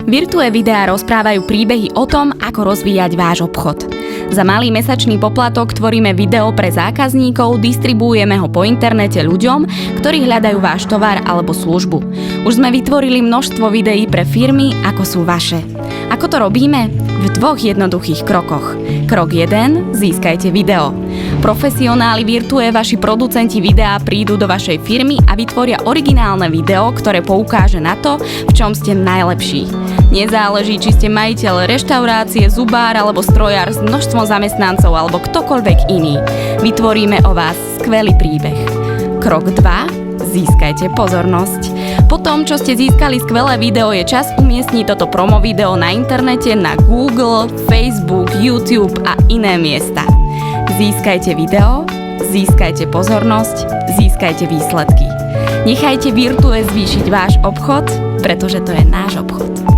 Virtue videá rozprávajú príbehy o tom, ako rozvíjať váš obchod. Za malý mesačný poplatok tvoríme video pre zákazníkov, distribuujeme ho po internete ľuďom, ktorí hľadajú váš tovar alebo službu. Už sme vytvorili množstvo videí pre firmy, ako sú vaše. Ako to robíme? V 2 jednoduchých krokoch. Krok 1. Získajte video. Profesionáli Virtue, vaši producenti videa prídu do vašej firmy a vytvoria originálne video, ktoré poukáže na to, v čom ste najlepší. Nezáleží, či ste majiteľ reštaurácie, zubár alebo strojár s množstvom zamestnancov alebo ktokoľvek iný. Vytvoríme o vás skvelý príbeh. Krok 2. Získajte pozornosť. Po tom, čo ste získali skvelé video, je čas umiestniť toto promo video na internete na Google, Facebook, YouTube a iné miesta. Získajte video, získajte pozornosť, získajte výsledky. Nechajte Virtue zvýšiť váš obchod, pretože to je náš obchod.